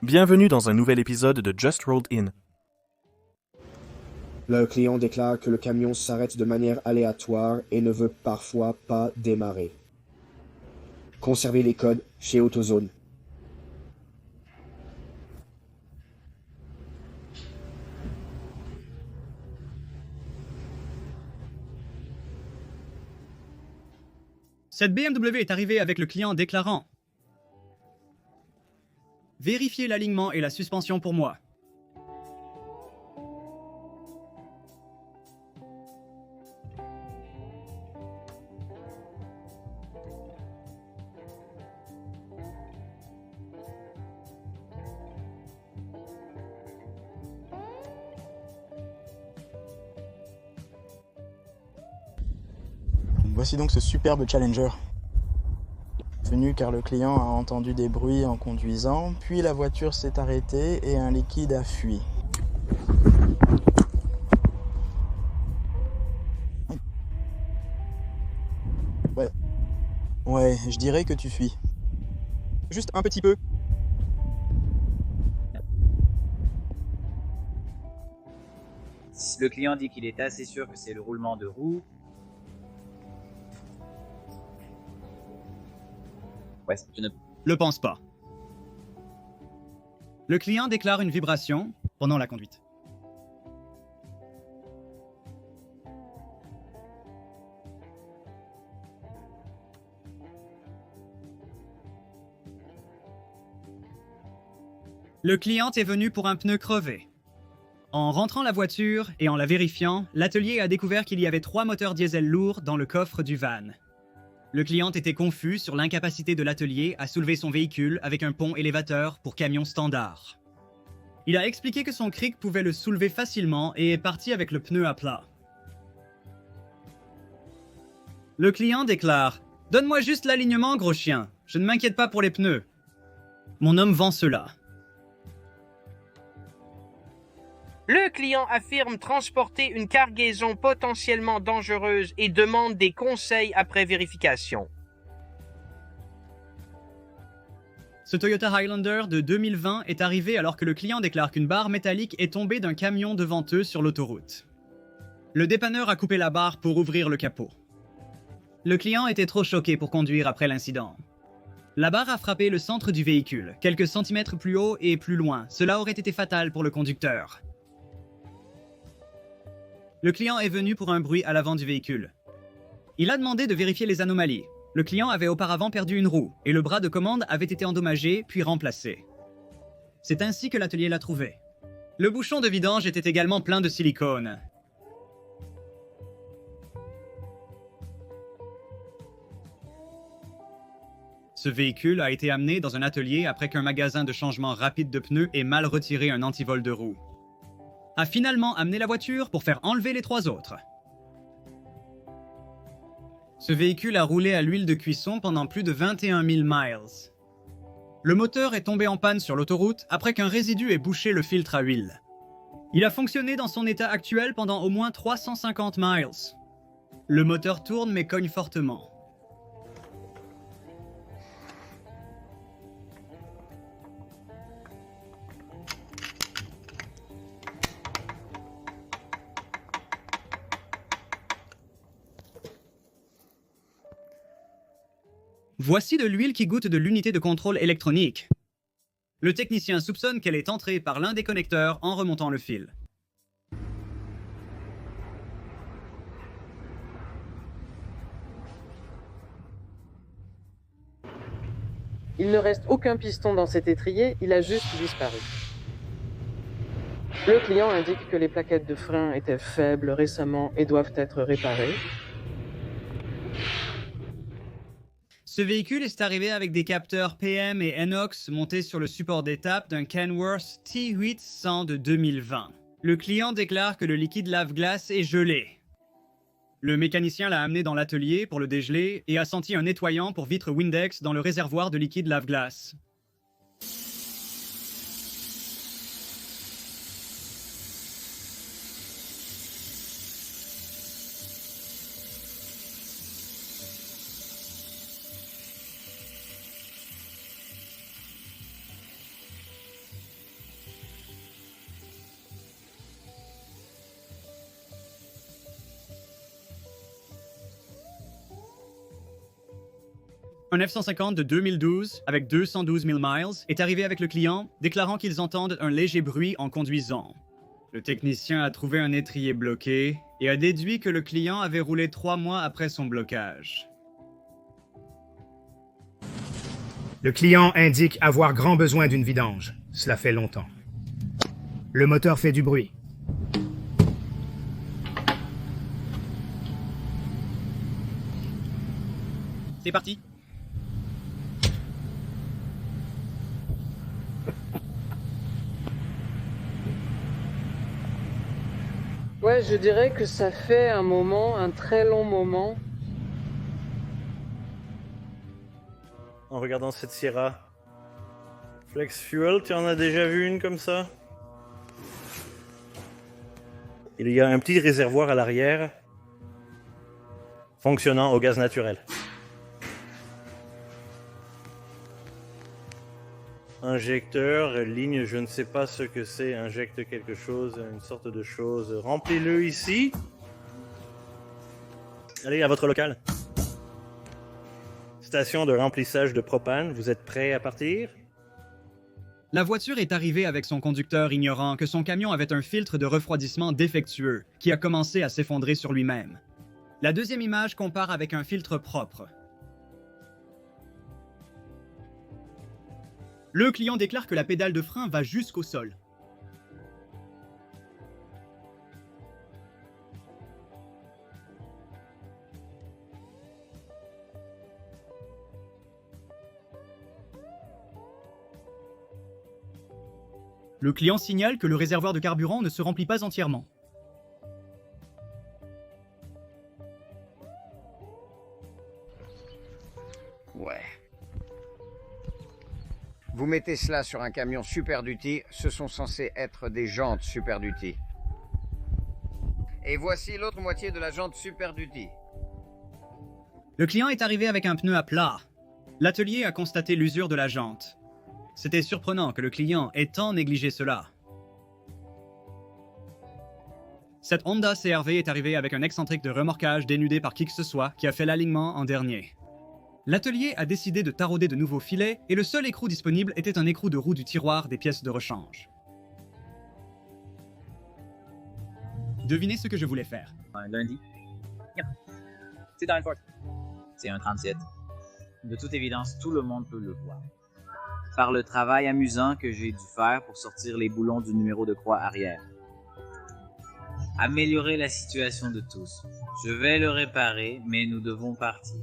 Bienvenue dans un nouvel épisode de Just Rolled In. Le client déclare que le camion s'arrête de manière aléatoire et ne veut parfois pas démarrer. Conservez les codes chez AutoZone. Cette BMW est arrivée avec le client déclarant « Vérifiez l'alignement et la suspension pour moi. » Voici donc ce superbe Challenger. Venu car le client a entendu des bruits en conduisant, puis la voiture s'est arrêtée et un liquide a fui. Ouais, je dirais que tu fuis. Juste un petit peu. Le client dit qu'il est assez sûr que c'est le roulement de roue. Ouais, je ne Le pense pas. Le client déclare une vibration pendant la conduite. Le client est venu pour un pneu crevé. En rentrant la voiture et en la vérifiant, l'atelier a découvert qu'il y avait 3 moteurs diesel lourds dans le coffre du van. Le client était confus sur l'incapacité de l'atelier à soulever son véhicule avec un pont élévateur pour camion standard. Il a expliqué que son cric pouvait le soulever facilement et est parti avec le pneu à plat. Le client déclare « Donne-moi juste l'alignement, gros chien. Je ne m'inquiète pas pour les pneus. » Mon homme vend cela. Le client affirme transporter une cargaison potentiellement dangereuse et demande des conseils après vérification. Ce Toyota Highlander de 2020 est arrivé alors que le client déclare qu'une barre métallique est tombée d'un camion devant eux sur l'autoroute. Le dépanneur a coupé la barre pour ouvrir le capot. Le client était trop choqué pour conduire après l'incident. La barre a frappé le centre du véhicule, quelques centimètres plus haut et plus loin. Cela aurait été fatal pour le conducteur. Le client est venu pour un bruit à l'avant du véhicule. Il a demandé de vérifier les anomalies. Le client avait auparavant perdu une roue et le bras de commande avait été endommagé puis remplacé. C'est ainsi que l'atelier l'a trouvé. Le bouchon de vidange était également plein de silicone. Ce véhicule a été amené dans un atelier après qu'un magasin de changement rapide de pneus ait mal retiré un antivol de roue. A finalement amené la voiture pour faire enlever les 3 autres. Ce véhicule a roulé à l'huile de cuisson pendant plus de 21 000 miles. Le moteur est tombé en panne sur l'autoroute après qu'un résidu ait bouché le filtre à huile. Il a fonctionné dans son état actuel pendant au moins 350 miles. Le moteur tourne mais cogne fortement. Voici de l'huile qui goûte de l'unité de contrôle électronique. Le technicien soupçonne qu'elle est entrée par l'un des connecteurs en remontant le fil. Il ne reste aucun piston dans cet étrier, il a juste disparu. Le client indique que les plaquettes de frein étaient faibles récemment et doivent être réparées. Ce véhicule est arrivé avec des capteurs PM et NOx montés sur le support d'étape d'un Kenworth T800 de 2020. Le client déclare que le liquide lave-glace est gelé. Le mécanicien l'a amené dans l'atelier pour le dégeler et a senti un nettoyant pour vitre Windex dans le réservoir de liquide lave-glace. Un F-150 de 2012, avec 212 000 miles, est arrivé avec le client, déclarant qu'ils entendent un léger bruit en conduisant. Le technicien a trouvé un étrier bloqué et a déduit que le client avait roulé 3 mois après son blocage. Le client indique avoir grand besoin d'une vidange. Cela fait longtemps. Le moteur fait du bruit. C'est parti. Ouais, je dirais que ça fait un moment, un très long moment. En regardant cette Sierra. Flex Fuel, tu en as déjà vu une comme ça? Il y a un petit réservoir à l'arrière fonctionnant au gaz naturel. Injecteur, ligne, je ne sais pas ce que c'est, injecte quelque chose, une sorte de chose. Remplis-le ici. Allez, à votre local. Station de remplissage de propane, vous êtes prêts à partir? La voiture est arrivée avec son conducteur ignorant que son camion avait un filtre de refroidissement défectueux qui a commencé à s'effondrer sur lui-même. La deuxième image compare avec un filtre propre. Le client déclare que la pédale de frein va jusqu'au sol. Le client signale que le réservoir de carburant ne se remplit pas entièrement. Ouais. Vous mettez cela sur un camion Super Duty, ce sont censés être des jantes Super Duty. Et voici l'autre moitié de la jante Super Duty. Le client est arrivé avec un pneu à plat. L'atelier a constaté l'usure de la jante. C'était surprenant que le client ait tant négligé cela. Cette Honda CR-V est arrivée avec un excentrique de remorquage dénudé par qui que ce soit qui a fait l'alignement en dernier. L'atelier a décidé de tarauder de nouveaux filets et le seul écrou disponible était un écrou de roue du tiroir des pièces de rechange. Devinez ce que je voulais faire. Un lundi. Yep. C'est dans le fort. C'est un 37. De toute évidence, tout le monde peut le voir. Par le travail amusant que j'ai dû faire pour sortir les boulons du numéro de croix arrière. Améliorer la situation de tous. Je vais le réparer, mais nous devons partir.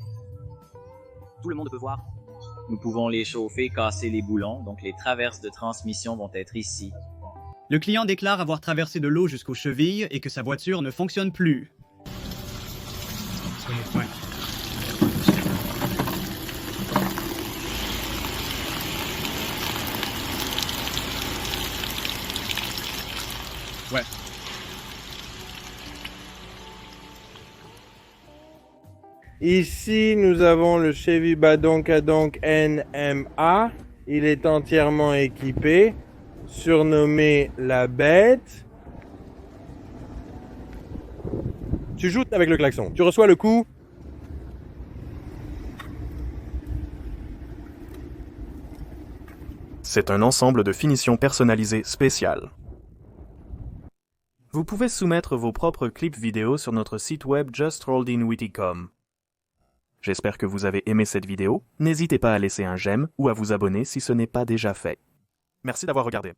Tout le monde peut voir. Nous pouvons les chauffer, casser les boulons, donc les traverses de transmission vont être ici. Le client déclare avoir traversé de l'eau jusqu'aux chevilles et que sa voiture ne fonctionne plus. C'est mon point. Ouais. Ici, nous avons le Chevy Badonkadonk NMA. Il est entièrement équipé, surnommé la Bête. Tu joues avec le klaxon. Tu reçois le coup. C'est un ensemble de finitions personnalisées spéciales. Vous pouvez soumettre vos propres clips vidéo sur notre site web justrolledinwitty.com. J'espère que vous avez aimé cette vidéo. N'hésitez pas à laisser un j'aime ou à vous abonner si ce n'est pas déjà fait. Merci d'avoir regardé.